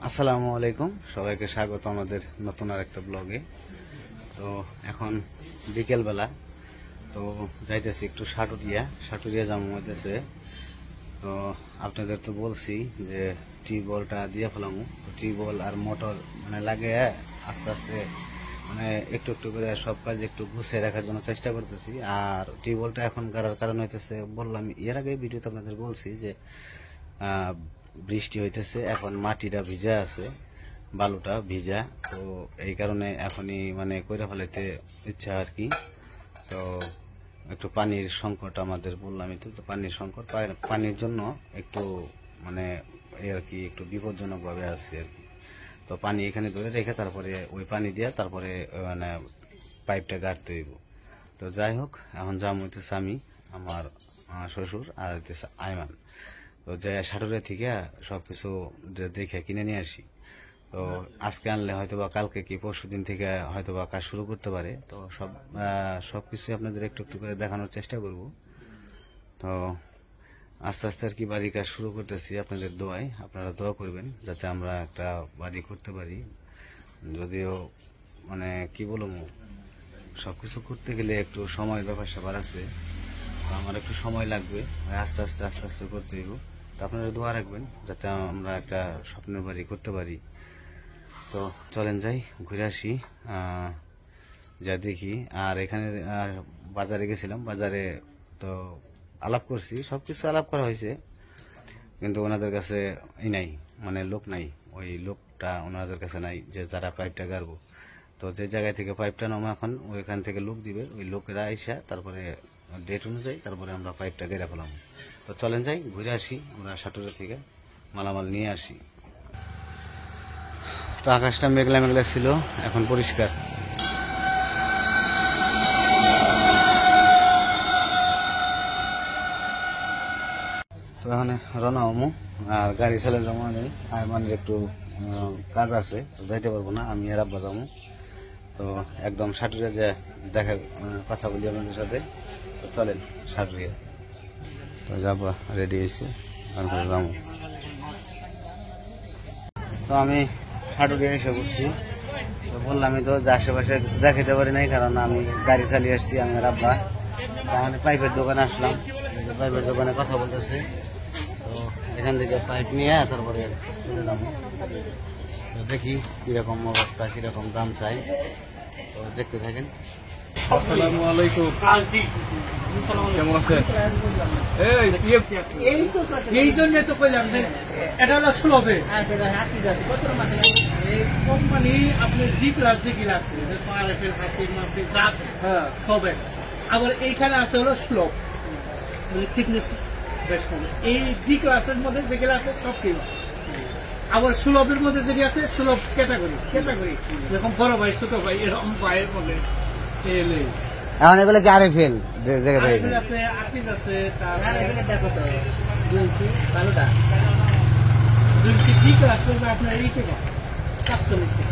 আসসালামু আলাইকুম, সবাইকে স্বাগত আমাদের নতুন আর একটা ব্লগে। তো এখন বিকেলবেলা, তো যাইতেছি একটু সাটুরিয়া জামু হইতেছে। তো আপনাদের তো বলছি যে টিউবওয়েলটা দিয়ে ফেলামু, তো টিউবওয়েল আর মোটর মানে লাগে আস্তে আস্তে মানে একটু একটু করে সব কাজ একটু গুছিয়ে রাখার জন্য চেষ্টা করতেছি। আর টিউবওয়েলটা এখন গাড়ার কারণ হইতেছে, বললাম এর আগে ভিডিওতে আপনাদের বলছি যে বৃষ্টি হইতেছে, এখন মাটিটা ভিজা আছে, বালুটা ভিজা, তো এই কারণে এখনই মানে কইরা ফেলাইতে ইচ্ছা আর কি। তো একটু পানির সংকট আমাদের, বললামই তো পানির সংকট, পানির জন্য একটু মানে এই আর কি একটু বিপজ্জনক ভাবে আছে আর কি। তো পানি এখানে ধরে রেখে তারপরে ওই পানি দিয়ে তারপরে মানে পাইপটা গাড়তে হইব। তো যাই হোক, এখন যাম হইতেছে আমি, আমার শ্বশুর আর হইতেছে আইমান। তো যাই সাটুরিয়া থেকে সবকিছু দেখে কিনে নিয়ে আসি। তো আজকে আনলে হয়তো বা কালকে কি পরশু দিন থেকে হয়তো বা কাজ শুরু করতে পারে। তো সবকিছু আপনাদের একটু একটু করে দেখানোর চেষ্টা করব। তো আস্তে আস্তে আর কি বাড়ির কাজ শুরু করতেছি, আপনাদের দোয়ায়, আপনারা দোয়া করবেন যাতে আমরা একটা বাড়ি করতে পারি। যদিও মানে কি বলবো, সবকিছু করতে গেলে একটু সময়ের ব্যাপার স্যাপার আছে, আমার একটু সময় লাগবে, আস্তে আস্তে আস্তে আস্তে করতে হইব। তো আপনারা দোয়া রাখবেন যাতে আমরা একটা স্বপ্নের বাড়ি করতে পারি। তো চলেন যাই, ঘুরে আসি, যা দেখি। আর এখানে বাজারে গেছিলাম, বাজারে তো আলাপ করছি, সবকিছু আলাপ করা হয়েছে, কিন্তু ওনাদের কাছে নাই, মানে লোক নাই, ওই লোকটা ওনাদের কাছে নাই যে যারা পাইপটা গাড়বো। তো যে জায়গায় থেকে পাইপটা নামা এখন ওইখান থেকে লোক দিবে, ওই লোকেরা আইসা তারপরে ডেট অনুযায়ী তারপরে আমরা পাইপটা গেড়ে ফেলাম। তো চলেন যাই, ঘুরে আসি, আমরা সাটুরিয়া থেকে মালামাল নিয়ে আসি। তো আকাশটা মেঘলা মেঘলা ছিল, এখন পরিষ্কার। তো এখানে রওনা হমু, আর গাড়ি চালার জমা নেই, মানে একটু কাজ আছে, তো যাইতে পারবো না, আমি আর আব্বা যাবো। তো একদম সাটুরিয়া যে দেখা কথা বলি আপনাদের সাথে। তো চলেন সাটুরিয়া, তো যাবো, রেডি হয়েছে, যাবো। তো আমি সাটুরিয়া এসে বসছি। তো বললামই তো যে আশেপাশে কিছু দেখাতে পারি নাই, কারণ আমি গাড়ি চালিয়ে আসছি, আমি আর আব্বা। তাহলে পাইপের দোকানে আসলাম, পাইপের দোকানে কথা বলতেছি। তো এখান থেকে পাইপ নিয়ে তারপরে চলে যাবো। তো দেখি কিরকম অবস্থা, কিরকম দাম চাই, তো দেখতে থাকেন। আসসালামু আলাইকুম, কেমন আছেন? এই জন্য তো কইলাম যে এটা হলো সুলভে কোম্পানি আপনার ডি ক্লাস যে গিলা আছে যে পারফেল হাতি মাপে যা আছে সবে, আবার এইখানে আছে হলো সুলভ, মানে থিকনেস বেশ কম। এই ডি ক্লাসের মধ্যে যেগুলো আছে সব কিলো, আবার সুলভের মধ্যে যেটি আছে সুলভ ক্যাটাগরি যেরকম বড় ভাই ছোট ভাই এরকম ভাইয়ের মধ্যে এখন এগুলো কি আরে ফেল আছে, আকিজ আছে, দেখো তো 2 ইঞ্চি ভালোটা 2 ইঞ্চি ঠিক আছে আপনার এই কেনা ৪৪ টাকা,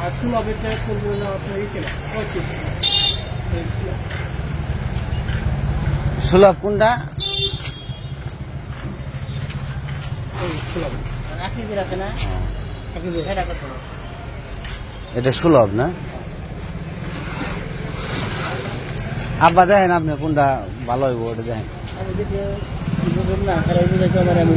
আর সুলভের টাকা করবো আপনার এই কেনা 25। সুলভ কোনটা? সুলভ আকিজের আছে না, আকিজের এটা কত? এটা সুলভ না? আব্বা দেখেন আপনি কোনটা ভালো হইব, ওটা দেখেন। না খারাপ বুঝাইতে আমার আমি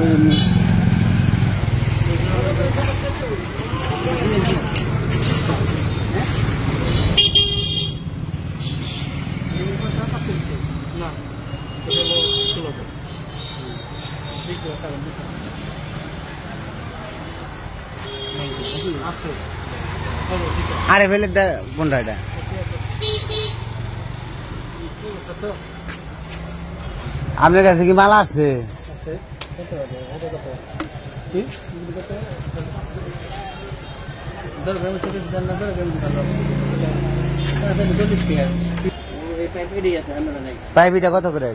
আরে ফেলে কোনটা এটা? আপনার কাছে কি মালা আছে? পাইপিটা কত করে?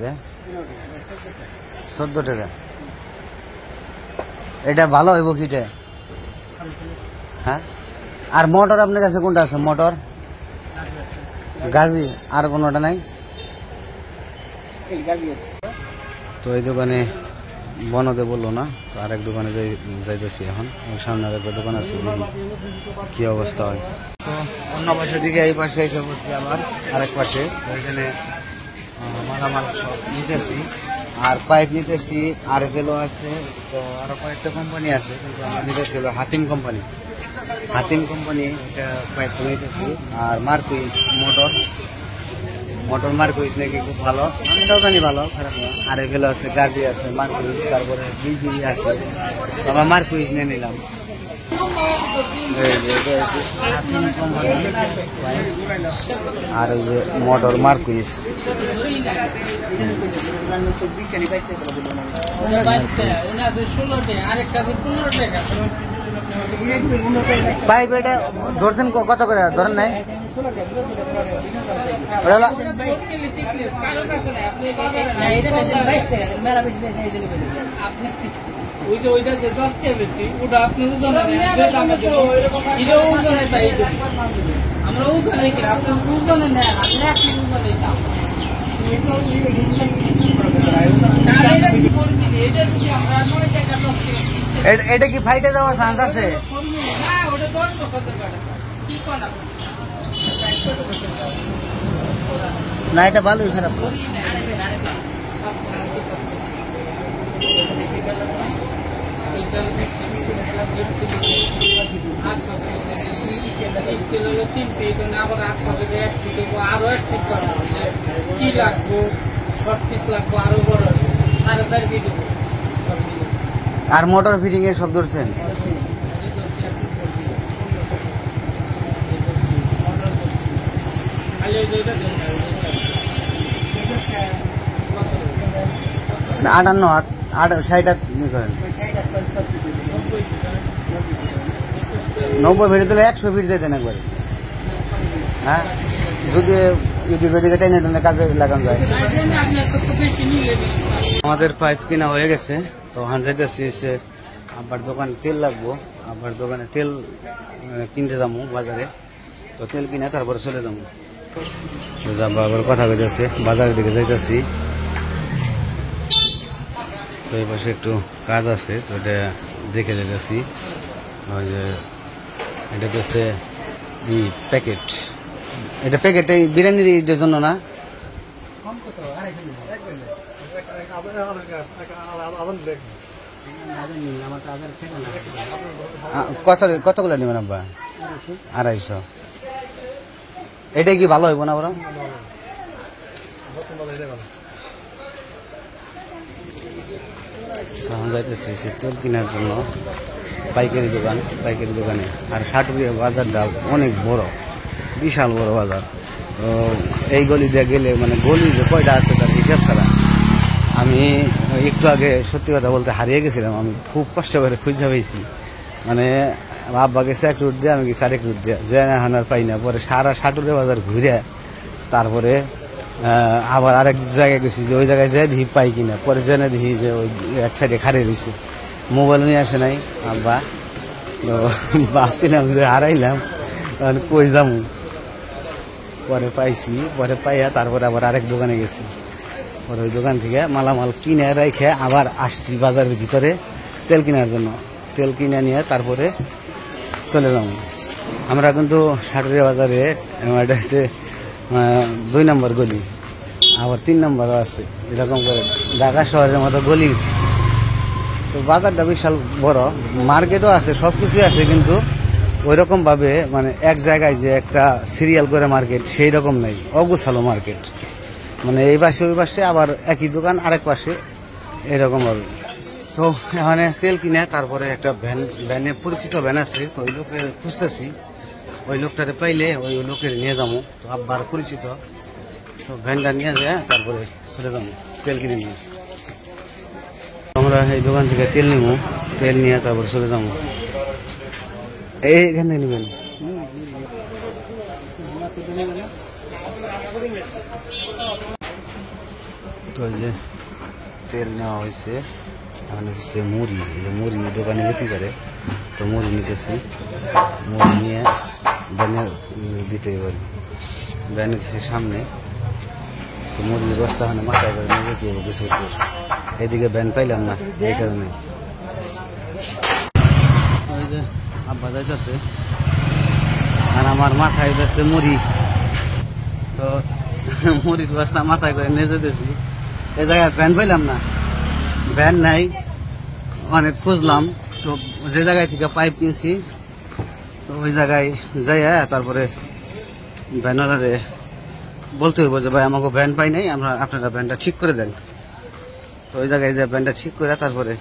14 টাকা। এটা ভালো হইব কিটা? হ্যাঁ, আর মোটর আপনার কাছে কোনটা আছে? মোটর গাজি, আর কোনোটা নাই? তো এই দোকানে বনদে বললো না, তো আরেক দোকানে যাইতেছি এখন। ওই সামনে আরেকটা দোকান আছে, দেখি কি অবস্থা হয়। তো অন্য পাশের দিকে এই পাশে এসে পড়ছি আবার আরেক পাশে, ওইখানে মালামাল সব নিতেছি আর পাইপ নিতেছি, আর ফেলো আছে, তো আরো কয়েকটা কোম্পানি আছে, কিন্তু আমার নিতেছি হলো হাতিম কোম্পানি। হাতিম কোম্পানি এটা পাইপ নিতেছি। আর মার্কুইস মোটর মার্কুইস নাকি খুব ভালো, আমি এটাও জানি ভালো, খারাপ না। আর এগুলো আছে গার্ডি আছে মার্কুইস, তারপরে বিজি আছে, আবার মার্কুইস নিয়ে নিলাম। হাতিম কোম্পানি আর ওই যে মোটর মার্কুইস। পাইপ এটা ধরছেন কত করে? ধরেন নাই ওইটা যে 10 টাকা বেশি, ওটা আপনি ওজনে আমরা ওজনে কিনা, আপনি ওজনে নেন, আপনি একই ওজনে দাম। এটা কি ফাইটে যাওয়ার চান্স আছে? না এটা ভালোই, খারাপ না। আবার 800 টাকা 1 ফিট আরো 1 ফিট কি লাগবো, শর্ট পিস লাগবো আরো বড় 4.5 ফিট। আর মোটর ফিটিং এর সব ধরছেন? না 58 করেন 90 ফিট দিলে 100 ফিট দিতেন একবারে। হ্যাঁ, যদি এদিকে ওদিকে টেনে টেনে কাজে লাগানো যায়। আমাদের পাইপ কিনা হয়ে গেছে, তো ওখানে যাইতেছি এসে আব্বার দোকানে তেল লাগবো, আব্বার দোকানে তেল কিনতে যাবো বাজারে, তো তেল কিনে তারপরে চলে যাবো। আব্বা আবার কথা কইতেছে, বাজারের দিকে যাইতেছি। তো এই পাশে একটু কাজ আছে, তো এটা দেখে যাইতেছি। ওই যে এটা হচ্ছে প্যাকেট, এটা প্যাকেট এই বিরিয়ানির জন্য না? কতগুলো নেবেন আব্বা? 250। এটাই কি ভালো হইব না বড়? তখন যাইতেছি তেল কেনার জন্য পাইকারি দোকানে। আর সাটুরিয়া বাজারটা অনেক বড়, বিশাল বড় বাজার। তো এই গলি দিয়ে গেলে মানে গলি যে কয়টা আছে তার হিসাব ছাড়া। আমি একটু আগে সত্যি কথা বলতে হারিয়ে গেছিলাম, আমি খুব কষ্ট করে খুঁজে পেয়েছি। মানে আব্বা গেছে এক রুট দিয়ে, আমি গেছি আরেক রুট দিয়ে, যে না হানার পাই না। পরে সারা সাটুরিয়া বাজার ঘুরে তারপরে আবার আরেক জায়গায় গেছি, যে ওই জায়গায় যাই দেখি পাই কিনা। পরে জেনে দেখি যে ওই এক সাইডে খাড়িয়ে রয়েছে, মোবাইল নিয়ে আসে নাই আব্বা। তো ভাবছিলাম যে হারাইলাম, তখন কই যাবো। পরে পাইছি, পরে পাইয়া তারপরে আবার আরেক দোকানে গেছি। পরে ওই দোকান থেকে মালামাল কিনে রেখে আবার আসছি বাজারের ভিতরে তেল কেনার জন্য। তেল কিনে নিয়ে তারপরে চলে যাবো। আমরা কিন্তু সাটুরিয়া বাজারে, এটা হচ্ছে 2 নম্বর গলি, আবার 3 নম্বরও আছে, এরকম করে ঢাকা শহরের মতো গলি। তো বাজারটা বিশাল বড়, মার্কেটও আছে, সব কিছুই আছে, কিন্তু ওইরকম ভাবে মানে এক জায়গায় যে একটা সিরিয়াল করে মার্কেট সেই রকম নাই, অগোছালো মার্কেট। মানে এই পাশে ওই পাশে আবার একই দোকান, আরেক পাশে এরকম ভাবে। তো এখানে তেল কিনে তারপরে একটা ভ্যানে পরিচিত ভ্যান আছে, তো ওই লোকের খুঁজতেছি। ওই লোকটারে পাইলে ওই লোকের নিয়ে যাবো, তো আব্বার পরিচিত, তো ভ্যানটা নিয়ে যায় তারপরে চলে যাবো তেল কিনে নিয়ে। আমরা এই দোকান থেকে তেল নিবো, তেল নিয়ে তারপরে চলে যাবো। এইখান থেকে নেবেন। তো এই যে তেল নেওয়া হয়েছে, এখানে হচ্ছে মুড়ি, এই যে মুড়ি দোকানে বিক্রি করে, তো মুড়ি নিতেছি। মুড়ি নিয়ে ব্যানে দিতে পারি, ব্যানে দিচ্ছি সামনে। তো মুরগির বস্তা ওখানে মাথায় করে নিয়ে যেতে হবে কিছু দূর। এদিকে ভ্যান পাইলাম না, এই কারণে। ওই যে আব্বা যাইতেছে, আর আমার মাথায় যাচ্ছে মুড়ি। তো মুড়ির বস্তা মাথায় করে নিয়ে যেতেছি। এই জায়গায় ভ্যান পাইলাম না, ভ্যান নাই, অনেক খুঁজলাম। তো যে জায়গায় থেকে পাইপ কিনছি, তো ওই জায়গায় যাইয়া তারপরে ভ্যানারে বলতে হইব যে ভাই আমাকে ভ্যান পাই নাই, আপনারা ভ্যানটা ঠিক করে দেন। তো ওই জায়গায় যে ভ্যানটা ঠিক করে তারপরে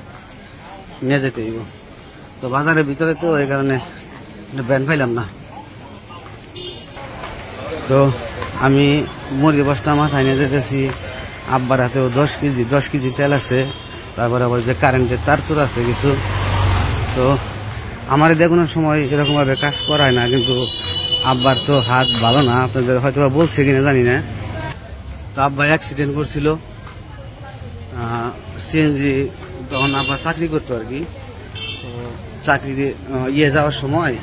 নিয়ে যেতে হইব। তো বাজারের ভিতরে তো এই কারণে ভ্যান পাইলাম না। তো আমি মুরগি বস্তা মাথায় নিয়ে যেতেছি, আব্বার হাতেও 10 কেজি তেল আছে, তারপরে আবার যে কারেন্টের তার তুর আছে কিছু। তো আমার কোনো সময় এরকমভাবে কাজ করায় না, কিন্তু আব্বার তো হাত ভালো না, আপনাদের হয়তো বলছে কিনা জানি না। তো আব্বা অ্যাক্সিডেন্ট করছিল, সিএনজি, তখন আব্বা চাকরি করতো আর কি। তো চাকরি যাওয়ার সময়,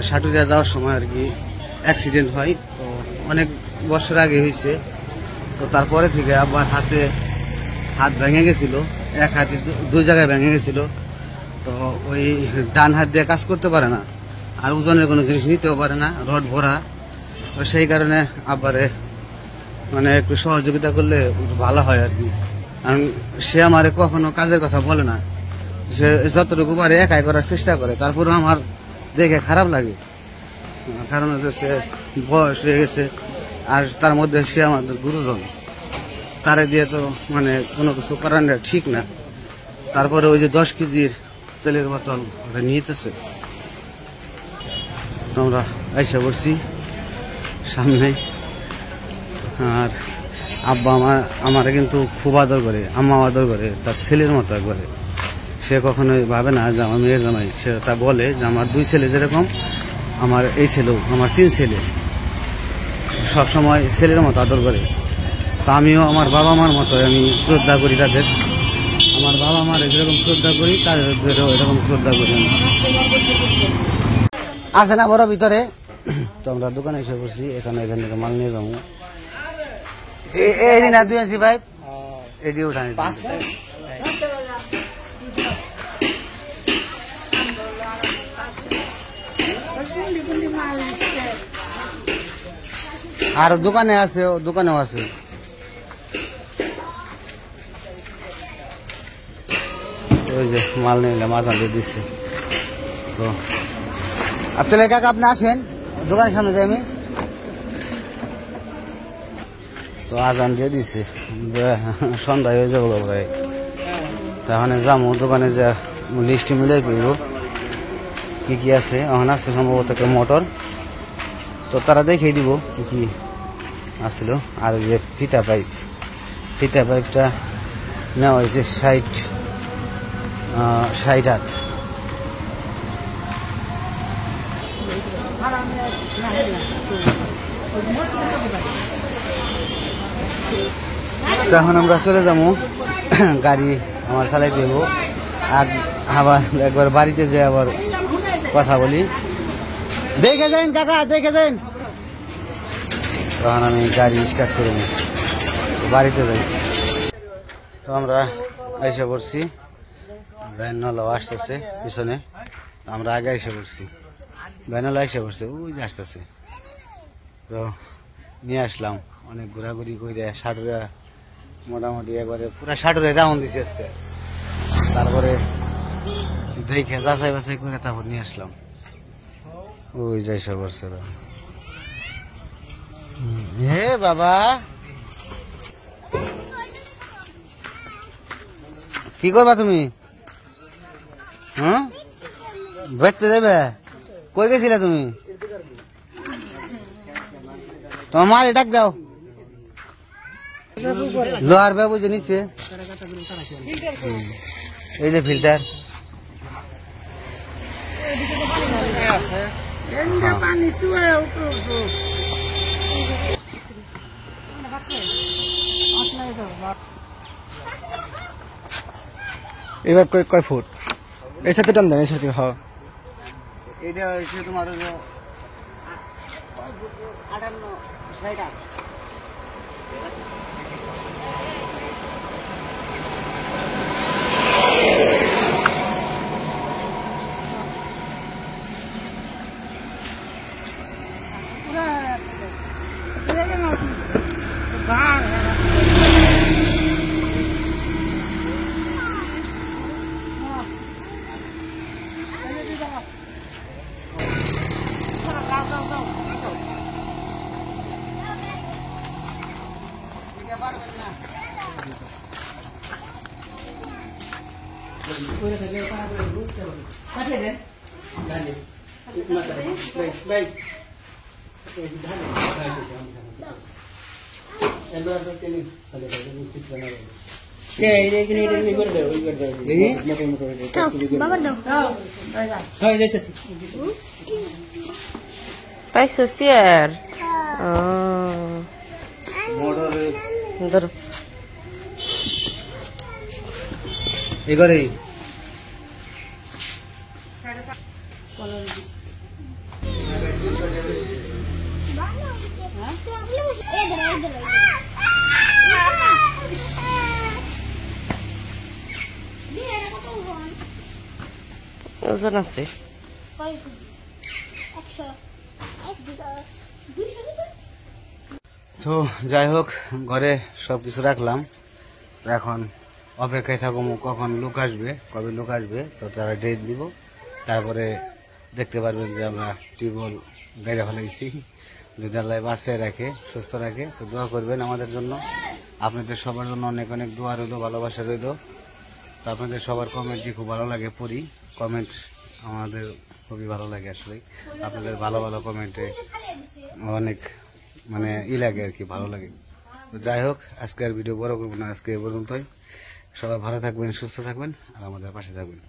সাটুরিয়া যাওয়ার সময় আর কি অ্যাক্সিডেন্ট হয়। তো অনেক বছর আগে হয়েছে। তো তারপরে থেকে আব্বার হাত ভেঙে গেছিল, এক হাতে 2 জায়গায় ভেঙে গেছিল। তো ওই ডান হাত দিয়ে কাজ করতে পারে না, আর ওজনের কোনো জিনিস নিতেও পারে না, রড ভরা। তো সেই কারণে আব্বারে মানে একটু সহযোগিতা করলে ভালো হয় আর কি। কারণ সে আমারে কখনো কাজের কথা বলে না, সে যতটুকু পারে একাই করার চেষ্টা করে। তারপরেও আমার দেখে খারাপ লাগে, কারণ হচ্ছে বয়স হয়ে গেছে, আর তার মধ্যে সে আমাদের গুরুজন, তারে দিয়ে তো মানে কোনো কিছু করার ঠিক না। তারপরে ওই যে 10 কেজির তেলের বোতল ওটা নিতেছে। আমরা আইসা বসছি সামনে, আর আব্বা আমার কিন্তু খুব আদর করে, আম্মা আদর করে, তার ছেলের মতো করে। সে কখনোই ভাবে না যে আমার মেয়ের জামাই, সে তা বলে যে আমার 2 ছেলে যেরকম, আমার এই ছেলেও, আমার 3 ছেলে, সবসময় ছেলের মতো আদর করে। তো আমিও আমার বাবা মার মতো আমি শ্রদ্ধা করি তাদের। আমার বাবা মার যেরকম শ্রদ্ধা করি, তাদেরও এরকম শ্রদ্ধা করি। আছে না বড় ভিতরে? তো আমরা দোকানে এসে বসছি, এখানে থেকে মাল নিয়ে যাবো। এডি না 2 ইঞ্চি পাইপ, এডি উঠানি। আর দোকানে আছে, দোকানেও আছে। ওই যে মাল নিলে মাঝান দিয়ে দিচ্ছে। তো তাহলে কাকা আপনি আসেন, দোকানের সামনে যাই আমি। তো আজান দিয়ে দিছে, সন্ধ্যা হয়ে যাবো প্রায়। তাহলে যাবো দোকানে, যা লিস্টে মিলাই দিব কি কি আছে। এখন আছে সম্ভবত একটা মোটর, তো তারা দেখিয়ে দিব কি কি আসছিল। আর যে ফিতা পাইপটা নেওয়া হয়েছে 60 হাত। তো এখন আমরা চলে যাবো, গাড়ি আমার চালাই দেবো, আর আবার একবার বাড়িতে যেয়ে আবার কথা বলি। দেখে যান কাকা, দেখে যান। তখন আমি গাড়ি স্টার্ট করব, বাড়িতে যাই। তো আমরা এসে পড়ছি, ভ্যানওয়ালা আসতেছে পিছনে, আমরা আগে এসে পড়ছি, ভ্যানওয়ালা এসে পড়ছে, ওই যে আসতেছে। তো নিয়ে আসলাম, অনেক ঘোরাঘুরি করে সাটুরা মোটামুটি একবারে পুরা সাটুরে রাউন্ড দিছি আজকে। তারপরে দেখে যাচাই বাছাই করে তারপর নিয়ে আসলাম। ওই যাই সব করছে। হে বাবা, কি করবা তুমি? হ্যাঁ, বেচতে যাবে? কই গেছিলে তুমি? তোমার মারে ডাক দাও। লোহার বাবু যে নিচ্ছে, এই যে ফিল্টার। এবার কয় ফুট? এই সাথে টান দেন, এই সাথে। হ্যাঁ, এটা হচ্ছে তোমার 58, 60। পাইছো চেয়ার ধরো এবারে ওজন আছে তো যাই হোক ঘরে সবকিছু রাখলাম, তো এখন অপেক্ষায় থাকবো কখন লোক আসবে, কবে লোক আসবে, তো তারা ডেট দিব। তারপরে দেখতে পারবেন যে আমরা টিউবওয়েল গাড়ি ফেলাইছি। যদি আল্লাহ বাঁচিয়ে রাখে, সুস্থ রাখে, তো দোয়া করবেন আমাদের জন্য। আপনাদের সবার জন্য অনেক অনেক দোয়া রইল, ভালোবাসা রইল। তো আপনাদের সবার কমেন্টই খুব ভালো লাগে, পড়ি কমেন্ট, আমাদের খুবই ভালো লাগে আসলে। আপনাদের ভালো ভালো কমেন্টে অনেক মানে লাগে আর কি, ভালো লাগে। তো যাই হোক, আজকে আর ভিডিও বড় করবো না, আজকে এ পর্যন্তই। সবাই ভালো থাকবেন, সুস্থ থাকবেন, আর আমাদের পাশে থাকবেন।